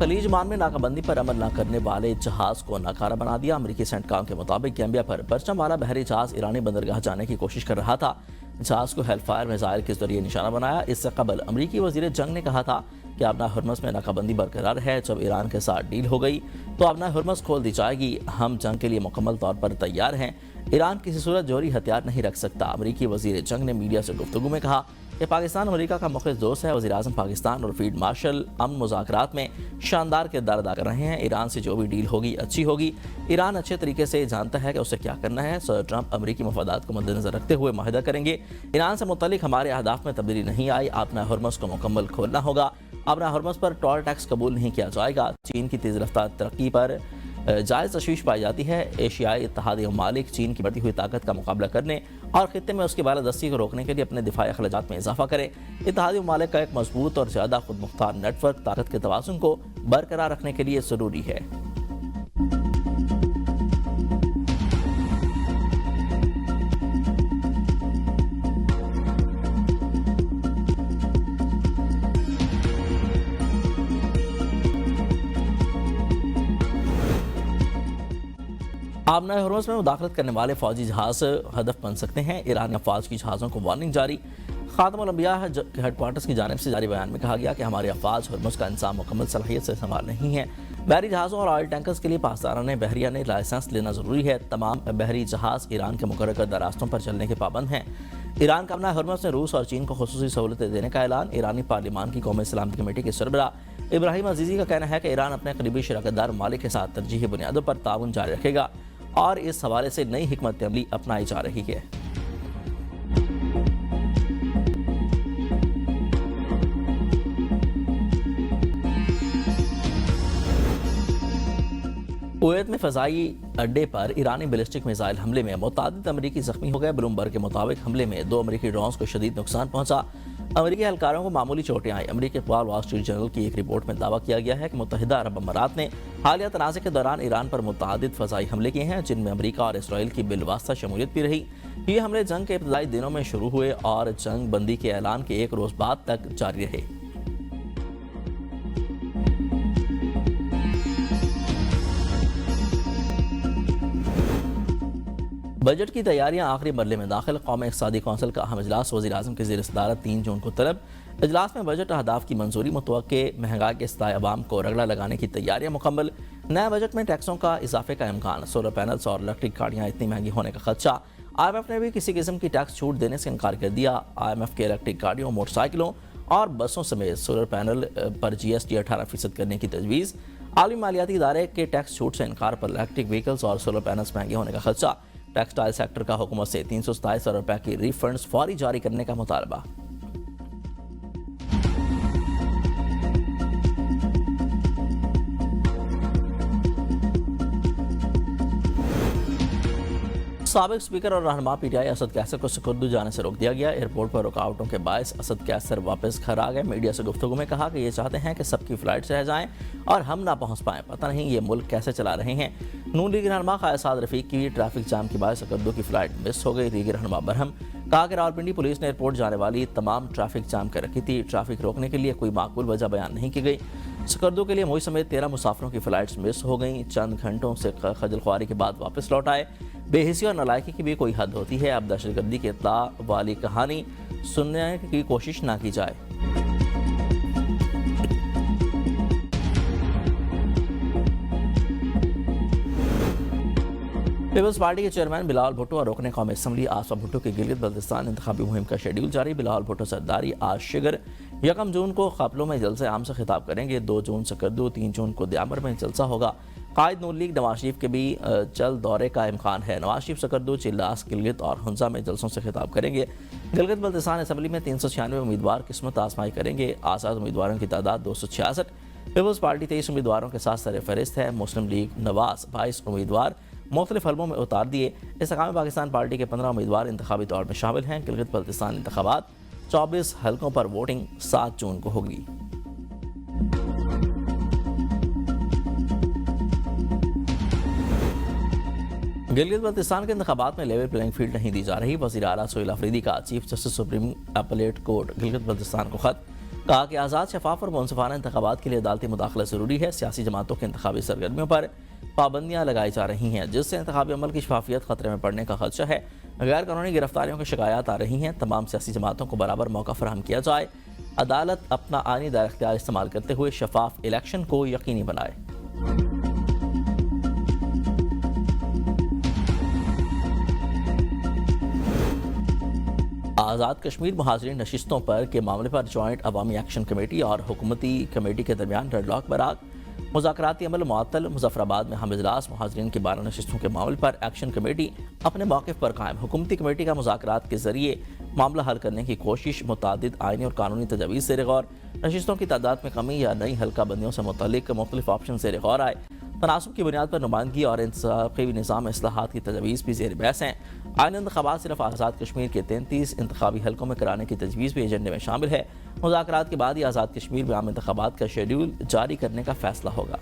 खलीज मान में नाकाबंदी पर अमल न करने वाले जहाज को नाकारा बना दिया। अमरीकी सेंटकॉम के मुताबिक गैम्बिया पर परचम वाला बहरी जहाज ईरानी बंदरगाह जाने की कोशिश कर रहा था। जहाज को हेलफायर मिसाइल के जरिए निशाना बनाया। इससे कबल अमरीकी वजीर जंग ने कहा था कि अपना हुर्मस में नाकाबंदी बरकरार है। जब ईरान के साथ डील हो गई तो अपना हुर्मस खोल दी जाएगी। हम जंग के लिए मुकम्मल तौर पर तैयार हैं। ईरान किसी सूरत जौहरी हथियार नहीं रख सकता। अमरीकी वजीर जंग ने मीडिया से गुफ्तगू में कहा कि पाकिस्तान अमेरिका का मुखलिस दोस्त है। वज़ीर आज़म पाकिस्तान और फील्ड मार्शल अमन मुज़ाकरात में शानदार किरदार अदा कर रहे हैं। ईरान से जो भी डील होगी अच्छी होगी। ईरान अच्छे तरीके से जानता है कि उसे क्या करना है। सदर ट्रंप अमरीकी मफादात को मद्देनजर रखते हुए माहिदा करेंगे। ईरान से मुतल्लिक हमारे अहदाफ में तब्दीली नहीं आई। अपना हुर्मस को मुकम्मल खोलना होगा। अपना हुर्मस पर टोल टैक्स कबूल नहीं किया जाएगा। चीन की तेज़ रफ्तार तरक्की पर जायज़ तशवीश पाई जाती है। एशियाई इत्तेहादी ममालिक चीन की बढ़ती हुई ताकत का मुकाबला करने और खित्ते में उसकी बालादस्ती को रोकने के लिए अपने दिफाई अखराजात में इजाफा करें। इत्तेहादी ममालिक का एक मजबूत और ज़्यादा खुद मुख्तार नेटवर्क ताकत के तवाज़ुन को बरकरार रखने के लिए ज़रूरी है। आमना हुर्मस में मुदाखलत करने वाले फौजी जहाज हदफ बन सकते हैं। ईरानी अफवाज की जहाज़ों को वार्निंग जारी। खातमुल अंबिया हेडक्वार्टर्स की जानिब से जारी बयान में कहा गया कि हमारे अफवाज हुर्मस का इंतजाम मुकम्मल सलाहियत से संभाल नहीं है। बहरी जहाज़ों और ऑयल टैंकर्स के लिए पाकिस्तान बहरिया ने लाइसेंस लेना ज़रूरी है। तमाम बहरी जहाज़ ईरान के मुकर्रर करदा रास्तों पर चलने के पाबंद हैं। ईरान का अपना हुर्मस में रूस और चीन को खुसूसी सहूलतें देने का ऐलान। ईरानी पार्लिमान की कौमी सलामती कमेटी के सरबराह इब्राहिम अजीज़ी का कहना है कि ईरान अपने करीबी शराकतदार ममालिक के साथ तरजीही बुनियादों पर ताउन जारी रखेगा और इस हवाले से नई हिकमत अमली अपनाई जा रही है। कुवैत में फ़ज़ाई अड्डे पर ईरानी बैलिस्टिक मिसाइल हमले में मुतादिद अमरीकी ज़ख्मी हो गए। ब्लूमबर्ग के मुताबिक हमले में 2 अमरीकी ड्रोन्स को शदीद नुकसान पहुंचा। अमरीकी एहलकारों को मामूली चोटें आई। अमरीकी अखबार वॉल स्ट्रीट जर्नल की एक रिपोर्ट में दावा किया गया है कि मुत्तहिदा अरब अमारात ने हालिया तनाज़े के दौरान ईरान पर मुतादिद फ़ज़ाई हमले किए हैं, जिनमें अमरीका और इसराइल की बिलवास्ता शमूलियत भी रही। ये हमले जंग के इब्तदाई दिनों में शुरू हुए और जंग बंदी के ऐलान के एक रोज़ बाद तक जारी रहे। बजट की तैयारियां आखिरी मरले में दाखिल। कौमी इक़्तिसादी कौंसिल का अहम इजलास वज़ीर आज़म के ज़ेर सदारत 3 जून को तलब। इजलास में बजट अहदाफ की मंजूरी, मुतवक्के महंगाई के सताए अवाम को रगड़ा लगाने की तैयारियां मुकम्मल। नए बजट में टैक्सों का इजाफे का इम्कान। सोलर पैनल्स और इलेक्ट्रिक गाड़ियाँ इतनी महंगी होने का खदशा। IMF ने भी किसी किस्म की टैक्स छूट देने से इनकार कर दिया। IMF के इलेक्ट्रिक गाड़ियों, मोटरसाइकिलों और बसों समेत सोलर पैनल पर GST 18% करने की तजवीज़। आलमी मालियाती इदारे के टैक्स छूट से इनकार पर इलेक्ट्रिक व्हीकल्स और सोलर पैनल्स महंगे होने का खदशा। टेक्सटाइल सेक्टर का हुकूमत से 327 अरब रुपए की रिफंड्स फौरी जारी करने का मुतालबा। साबिक स्पीकर और रहनुमा PTI असद कैसर को सुकुर्दू जाने से रोक दिया गया। एयरपोर्ट पर रुकावटों के बायस असद कैसर वापस घर आ गए। मीडिया से गुफ्तगू में कहा कि ये चाहते हैं कि सबकी फ्लाइट्स रह जाएं और हम ना पहुंच पाएं। पता नहीं ये मुल्क कैसे चला रहे हैं। नून लीग रहनुमा क़ायद साद रफ़ीक की ट्रैफिक जाम के बायस सुकुर्दू की फ्लाइट मिस हो गई। लीग रहनुमा बरहम कहा कि रावलपिंडी पुलिस ने एयरपोर्ट जाने वाली तमाम ट्रैफिक जाम कर रखी थी। ट्रैफिक रोकने के लिए कोई माकूल वजह बयान नहीं की गई। सुकुर्दू के लिए मुई समेत 13 मुसाफिरों की फ्लाइट्स मिस हो गई। चंद घंटों से खजल ख्वारी के बाद वापस लौट आए। बेहिसी और नालायकी की भी कोई हद होती है। अब दहशतगर्दी की इत्तला वाली कहानी सुनने की कोशिश ना की जाए। पीपल्स पार्टी के चेयरमैन बिलावल भुट्टो और रुकने कौमी असम्बली आसफा भुट्टो की गिलगित बल्तिस्तान इंतखाबी मुहिम का शेड्यूल जारी। बिलावल भुट्टो सरदारी आज शिगर 1 जून को खपलों में जलसे आम से खिताब करेंगे। 2 जून सकर्दू, 3 जून को दियामर में जलसा होगा। कायद नून लीग नवाज शरीफ के भी जल्द दौरे का इम्कान है। नवाज शरीफ सकर्दू, चिल्लास, गिलगित और हुंजा में जलसों से खिताब करेंगे। गिलगित बल्तिस्तान असम्बली में 396 उम्मीदवार किस्मत आजमाई करेंगे। आज़ाद उम्मीदवारों की तादाद 266। पीपल्स पार्टी 23 उम्मीदवारों के साथ सर फहरिस्त है। मुस्लिम लीग नवाज 22 उम्मीदवार मुख्तलिफ हलबों में उतार दिए। इस्तेकाम पाकिस्तान पार्टी के 15 उम्मीदवार इंतखाबी दौर में शामिल हैं। गिलगित बल्तिस्तान इंतखाबात 24 हलकों पर वोटिंग 7 जून को होगी। गिलगित बल्तिस्तान के इंतखाबात में लेवल प्लेइंग फील्ड नहीं दी जा रही। वज़ीर आला सोहेल अफरीदी का chief justice supreme appellate court Gilgit Baltistan को खत। کہا کہ آزاد، شفاف اور منصفانہ انتخابات کے لیے عدالتی مداخلت ضروری ہے۔ سیاسی جماعتوں کے انتخابی سرگرمیوں پر پابندیاں لگائی جا رہی ہیں جس سے انتخابی عمل کی شفافیت خطرے میں پڑنے کا خدشہ ہے۔ غیر قانونی گرفتاریوں کی شکایات آ رہی ہیں۔ تمام سیاسی جماعتوں کو برابر موقع فراہم کیا جائے۔ عدالت اپنا آئینی دائرہ اختیار استعمال کرتے ہوئے شفاف الیکشن کو یقینی بنائے۔ آزاد کشمیر مہاجرین نشستوں پر کے معاملے پر جوائنٹ عوامی ایکشن کمیٹی اور حکومتی کمیٹی کے درمیان ڈیڈ لاک براق، مذاکراتی عمل معطل۔ مظفر آباد میں ہم اجلاس مہاجرین کی 12 نشستوں کے معاملے پر ایکشن کمیٹی اپنے موقف پر قائم۔ حکومتی کمیٹی کا مذاکرات کے ذریعے معاملہ حل کرنے کی کوشش، متعدد آئینی اور قانونی تجاویز زیر غور، نشستوں کی تعداد میں کمی یا نئی حلقہ بندیوں سے متعلق مختلف آپشن زیر غور آئے۔ تناسب کی بنیاد پر نمائندگی اور انتخابی نظام اصلاحات کی تجاویز بھی زیر بحث ہیں۔ آئینی انتخابات صرف آزاد کشمیر کے 33 انتخابی حلقوں میں کرانے کی تجویز بھی ایجنڈے میں شامل ہے۔ مذاکرات کے بعد ہی آزاد کشمیر میں عام انتخابات کا شیڈول جاری کرنے کا فیصلہ ہوگا۔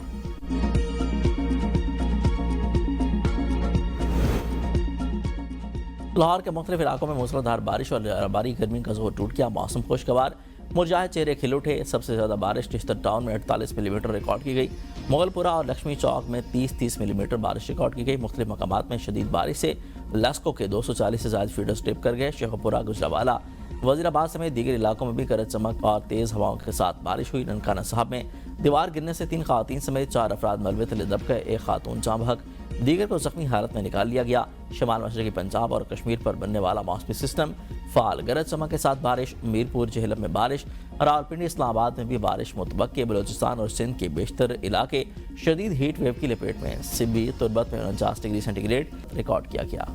لاہور کے مختلف علاقوں میں موسلادھار بارش اور باری گرمی کا زور ٹوٹ گیا۔ موسم خوشگوار، مرجائے چہرے کھل اٹھے۔ سب سے زیادہ بارش چشتر ٹاؤن میں 48 ملی میٹر ریکارڈ کی گئی۔ مغل پورہ اور لکشمی چوک میں 30 ملی میٹر بارش ریکارڈ کی گئی۔ مختلف مقامات میں شدید بارش سے لیسکو کے 240 سے زائد فیڈرز ٹرپ کر گئے۔ شیخ پورہ، گجرانوالہ، وزیر آباد سمیت دیگر علاقوں میں بھی گرج چمک اور تیز ہواؤں کے ساتھ بارش ہوئی۔ ننکانہ صاحب میں دیوار گرنے سے 3 خواتین سمیت 4 افراد ملبے تلے دب گئے۔ ایک خاتون جاں بحق، دیگر کو زخمی حالت میں نکال لیا گیا۔ شمال مشرقی پنجاب اور کشمیر پر بننے والا موسمی سسٹم فعال، گرج چمک کے ساتھ بارش۔ میرپور، جہلم میں بارش، راولپنڈی، اسلام آباد میں بھی بارش متوقع۔ بلوچستان اور سندھ کے بیشتر علاقے شدید ہیٹ ویو کی لپیٹ میں۔ سبی، تربت میں 49 ڈگری سینٹی گریڈ ریکارڈ کیا گیا۔